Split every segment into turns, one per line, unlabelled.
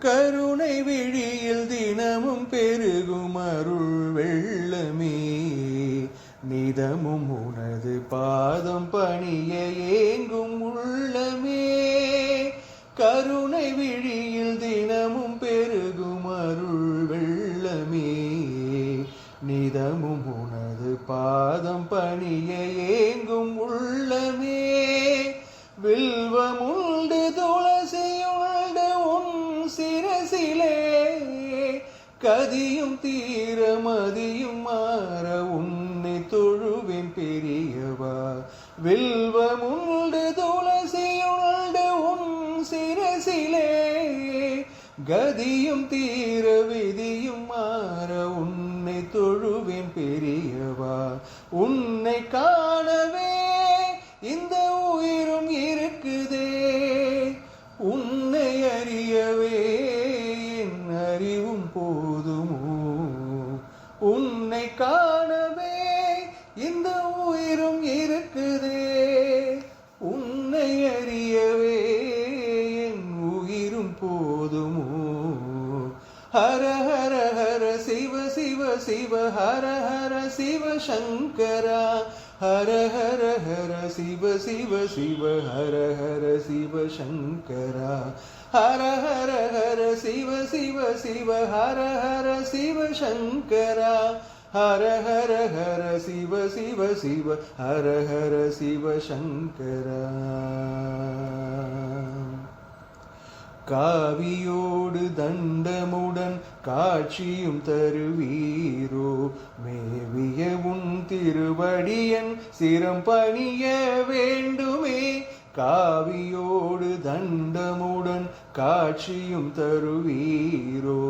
கருணை விழியில் தினமும் பெருகும் அருள் வெள்ளமே, நிதமும் உனது பாதம் பணிய ஏங்கும் உள்ளமே. கருணை விழியில் தினமும் பெருகும் அருள் வெள்ளமே, நிதமும் உனது பாதம் பணிய ஏங்கும் உள்ளமே. வில்வமுண்டு துளசியுண்டு உன் சிரசிலே, கதியும் தீர மதியும் மாற உன்னை தொழுவேன் பெரியவா. வில்வமுண்டு துளசியுண்டு உன் சிரசிலே, கதியும் தீர விதியும் மாற உன்னை தொழுவேன் பெரியவா. உன்னை காணவே இந்த உயிரும் இருக்குதே, உன்னை அறியவே என் அறிவும் போதுமோ. உன்னை காணவே இந்த உயிரும் இருக்குதே, உன்னை அறியவே என் உயிரும் போதுமோ. ஹர ஹர ஹர சிவ சிவ சிவ ஹர ஹர சிவ சங்கரா. ஹர ஹர ஹர சிவ சிவ சிவ ஹர ஹர சிவ சங்கரா. ஹர ஹர ஹர சிவ சிவ சிவ ஹர ஹர சிவ சங்கரா. ஹர ஹர ஹர சிவ சிவ சிவ ஹர ஹர சிவ சங்கரா. காவியோடு தண்டமுடன் காட்சியும் தருவீரோ, மேவிய உன் திருவடியன் சிரம் பணிய வேண்டுமே. காவியோடு தண்டமுடன் காட்சியும் தருவீரோ,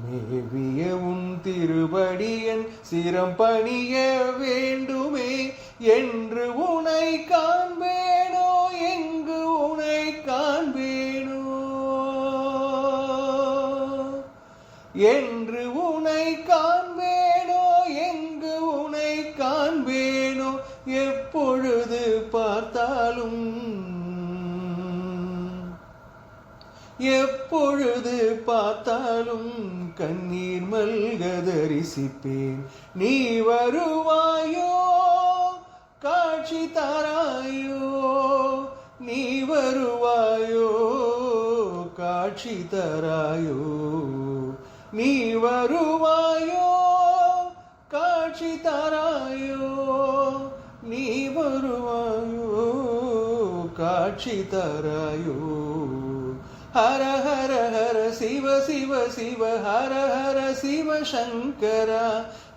மேவிய உன் திருவடியன் சிரம் பணிய வேண்டுமே. என்று உனை காண்பேனோ, எங்கு உனை காண்பேனோ, என்று உனை காண்பேனோ, எங்கு உனை காண்பேனோ. எப்பொழுது பார்த்தாலும் எப்பொழுது பார்த்தாலும் கண்ணீர் மல்க தரிசிப்பேன். நீ வருவாயோ, காட்சி தாராயோ. நீ வருவாயோ, காட்சி தராயோ. நீ வருவாயோ, காட்சி தாராயோ. நீ வருவாயோ, காட்சி தாராயோ. ஹர ஹர ஹர சிவ சிவ சிவ ஹர ஹர சிவ சங்கரா.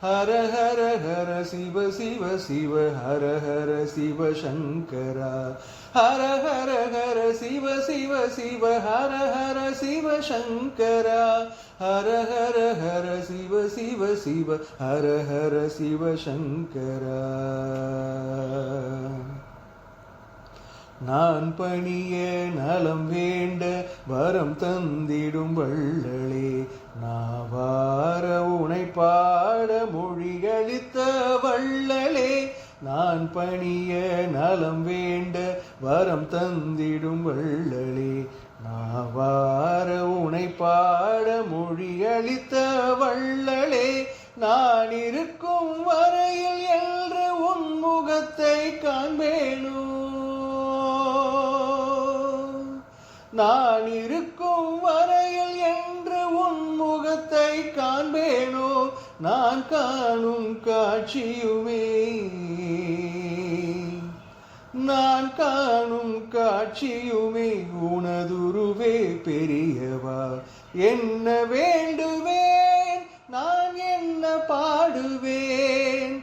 ஹர ஹர ஹர சிவ சிவ சிவ ஹர ஹர சிவ சங்கரா. ஹர ஹர ஹர சிவ சிவ சிவ ஹர ஹர சிவ சங்கரா. ஹர ஹர ஹர சிவ சிவ சிவ ஹர ஹர சிவ சங்கரா. நான் பணிய நலம் வேண்ட வரம் தந்திடும் வள்ளலே, நாவார உனை பாட மொழியளித்த வள்ளலே. நான் பணிய நலம் வேண்ட வரம் தந்திடும் வள்ளலே, நாவார உனை பாட மொழியளித்த வள்ளலே. நான் இருக்கும் வரையில் என்று உன் முகத்தை காண்பேனோ, நான் இருக்கும் வரையில் என்று உன் முகத்தை காண்பேனோ. நான் காணும் காட்சியுமே, நான் காணும் காட்சியுமே உனதுருவே பெரியவா. என்ன வேண்டுவேன் நான், என்ன பாடுவேன்.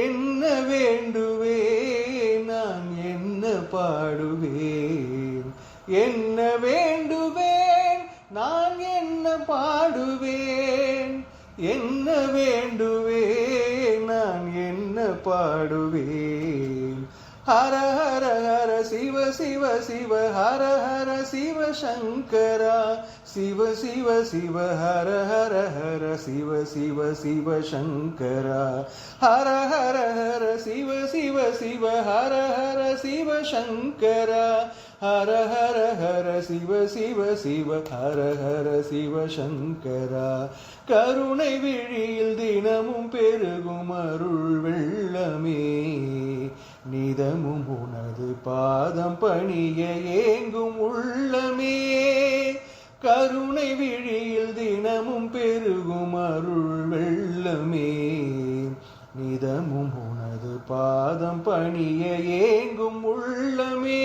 என்ன வேண்டுவேன் நான், என்ன பாடுவேன். என்ன வேண்டுவேன் நான், என்ன பாடுவேன். என்ன வேண்டுவேன் நான், என்ன பாடுவேன். ஹர ஹர ஹர சிவ சிவ சிவ ஹர ஹர சிவ சங்கரா. சிவ சிவ சிவ ஹர ஹர ஹர சிவ சிவ சிவ சங்கரா. ஹர ஹர ஹர சிவ சிவ சிவ ஹர ஹர சிவ சங்கரா. ஹர ஹர ஹர சிவ சிவ சிவ ஹர ஹர சிவ சங்கரா. கருணை விழியில் தினமும் பெருகும் அருள் வெள்ளமே, நிதமும் உனது பாதம் பணிய ஏங்கும் உள்ளமே. கருணை விழியில் தினமும் பெருகும் அருள் வெள்ளமே, நிதமும் உனது பாதம் பணிய ஏங்கும் உள்ளமே.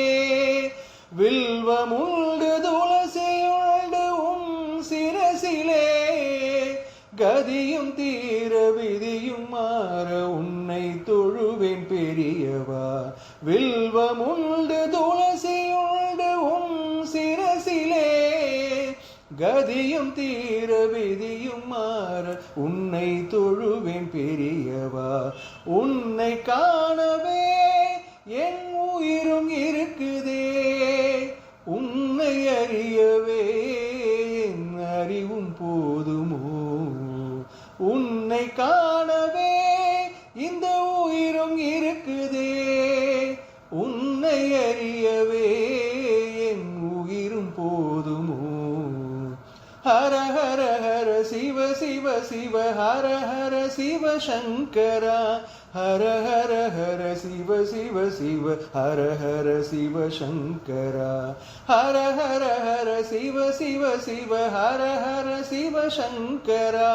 வில்வமுண்டு துளசியுண்டு உன் சிரசிலே, கதியும் தீர விதியும் மாற உன்னை தொழுவேன் பெரியவா. வில்வமுண்டு துளசியுண்டு உன் சிரசிலே, கதியும் தீர விதியும் மாற உன்னை தொழுவேன் பெரியவா. உன்னை காணவே என் உயிரும் இருக்குதே, உன்னை அறியவே என் அறிவும் போதுமோ. உன்னை காணவே இந்த உயிரும் இருக்குதே, உன்னை அறியவே என் உயிரும் போதுமோ. ஹர ஹர ஹர சிவ சிவ சிவ ஹர ஹர சிவ சங்கரா. ஹர ஹர ஹர சிவ சிவ சிவ ஹர ஹர சிவ சங்கரா. ஹர ஹர ஹர சிவ சிவ சிவ ஹர ஹர சிவ சங்கரா.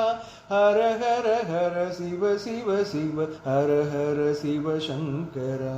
ஹர ஹர ஹர சிவ சிவ சிவ ஹர ஹர சிவ சங்கரா.